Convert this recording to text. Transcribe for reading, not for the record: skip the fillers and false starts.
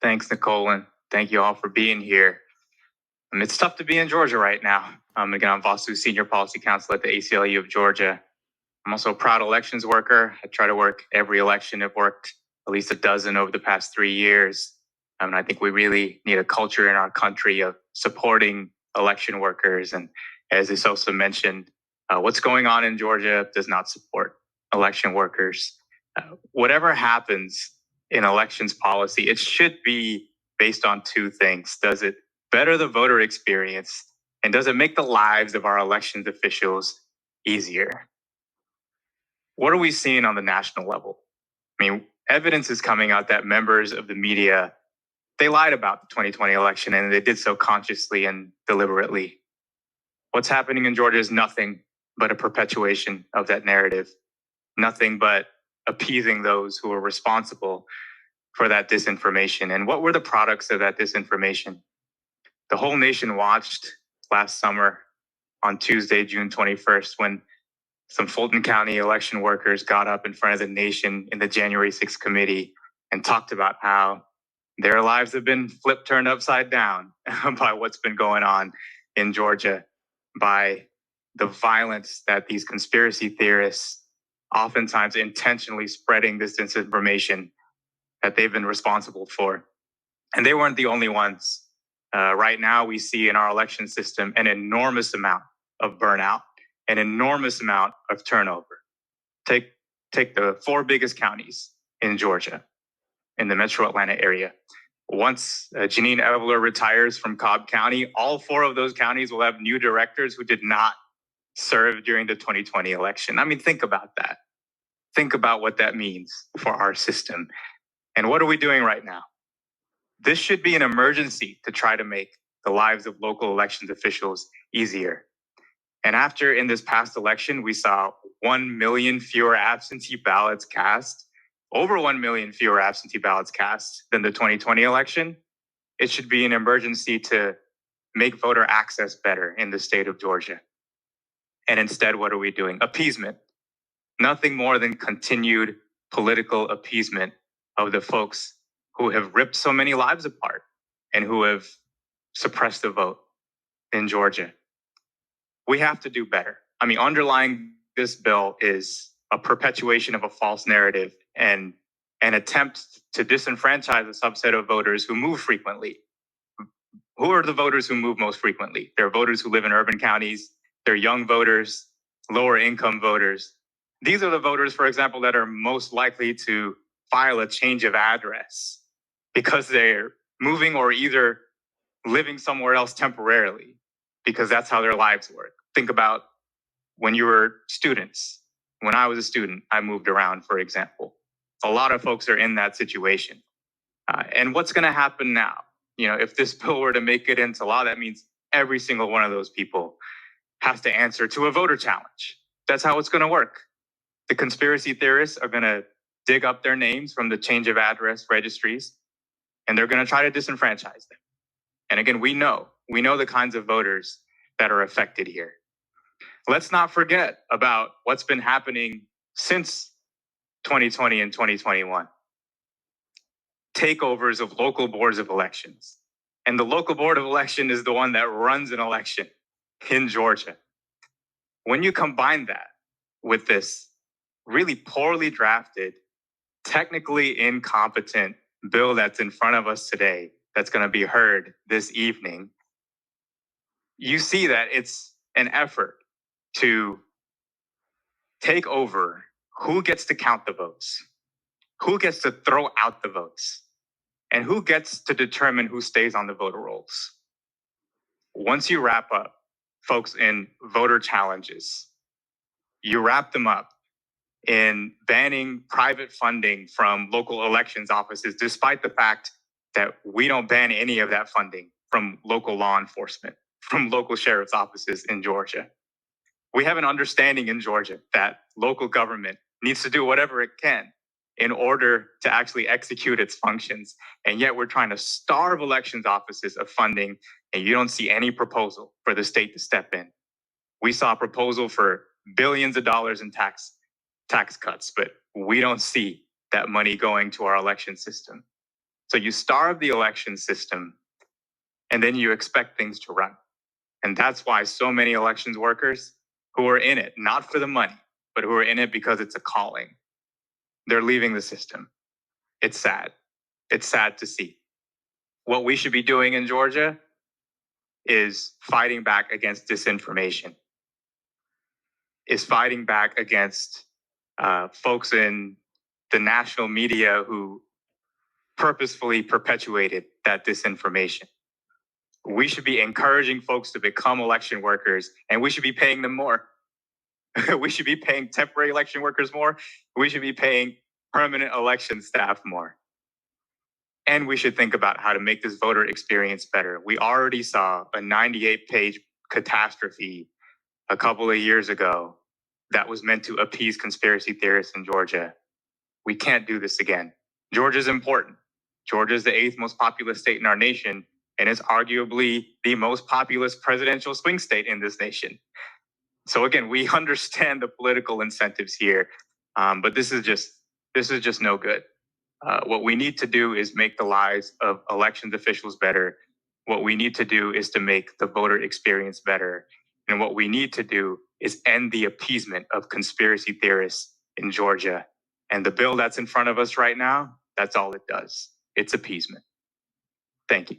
Thanks, Nicole, and thank you all for being here. It's tough to be in Georgia right now. Again, I'm Vasu, Senior Policy Counsel at the ACLU of Georgia. I'm also a proud elections worker. I try to work every election. I've worked at least a dozen over the past 3 years. And I think we really need a culture in our country of supporting election workers. And as is also mentioned, what's going on in Georgia does not support election workers. Whatever happens in elections policy, it should be based on two things. Does it better the voter experience? And does it make the lives of our elections officials easier? What are we seeing on the national level? I mean, evidence is coming out that members of the media, they lied about the 2020 election, and they did so consciously and deliberately. What's happening in Georgia is nothing but a perpetuation of that narrative, nothing but appeasing those who are responsible for that disinformation. And what were the products of that disinformation? The whole nation watched last summer on Tuesday, June 21st, when some Fulton County election workers got up in front of the nation in the January 6th committee and talked about how their lives have been turned upside down by what's been going on in Georgia, by the violence that these conspiracy theorists, oftentimes intentionally spreading this disinformation, that they've been responsible for. And they weren't the only ones. Right now, we see in our election system an enormous amount of burnout, an enormous amount of turnover. Take the 4 biggest counties in Georgia, in the metro Atlanta area. Once Janine Eveler retires from Cobb County, all 4 of those counties will have new directors who did not serve during the 2020 election. I mean, think about that. Think about what that means for our system. And what are we doing right now? This should be an emergency to try to make the lives of local elections officials easier. And after in this past election, we saw 1 million fewer absentee ballots cast, over 1 million fewer absentee ballots cast than the 2020 election. It should be an emergency to make voter access better in the state of Georgia. And instead, what are we doing? Appeasement. Nothing more than continued political appeasement of the folks who have ripped so many lives apart and who have suppressed the vote in Georgia. We have to do better. I mean, underlying this bill is a perpetuation of a false narrative and an attempt to disenfranchise a subset of voters who move frequently. Who are the voters who move most frequently? They're voters who live in urban counties. They're young voters, lower income voters. These are the voters, for example, that are most likely to file a change of address because they're moving or either living somewhere else temporarily, because that's how their lives work. Think about when you were students. When I was a student, I moved around, for example. A lot of folks are in that situation. And what's going to happen now? You know, if this bill were to make it into law, that means every single one of those people has to answer to a voter challenge. That's how it's going to work. The conspiracy theorists are going to dig up their names from the change of address registries, and they're going to try to disenfranchise them. And again, we know the kinds of voters that are affected here. Let's not forget about what's been happening since 2020 and 2021. Takeovers of local boards of elections. And the local board of election is the one that runs an election in Georgia. When you combine that with this really poorly drafted, technically incompetent bill that's in front of us today, that's going to be heard this evening, you see that it's an effort to take over who gets to count the votes, who gets to throw out the votes, and who gets to determine who stays on the voter rolls. Once you wrap up folks in voter challenges, you wrap them up in banning private funding from local elections offices, despite the fact that we don't ban any of that funding from local law enforcement, from local sheriff's offices in Georgia. We have an understanding in Georgia that local government needs to do whatever it can in order to actually execute its functions. And yet we're trying to starve elections offices of funding, and you don't see any proposal for the state to step in. We saw a proposal for billions of dollars in tax cuts, but we don't see that money going to our election system. So you starve the election system, and then you expect things to run. And that's why so many elections workers who are in it, not for the money, but who are in it because it's a calling, they're leaving the system. It's sad. It's sad to see. What we should be doing in Georgia is fighting back against disinformation, is fighting back against folks in the national media who purposefully perpetuated that disinformation. We should be encouraging folks to become election workers, and we should be paying them more. We should be paying temporary election workers more. We should be paying permanent election staff more. And we should think about how to make this voter experience better. We already saw a 98-page catastrophe a couple of years ago that was meant to appease conspiracy theorists in Georgia. We can't do this again. Georgia's important. Georgia is the 8th most populous state in our nation, and it's arguably the most populous presidential swing state in this nation. So again, we understand the political incentives here, but this is just no good. What we need to do is make the lives of elections officials better. What we need to do is to make the voter experience better. And what we need to do is end the appeasement of conspiracy theorists in Georgia. And the bill that's in front of us right now, that's all it does. It's appeasement. Thank you.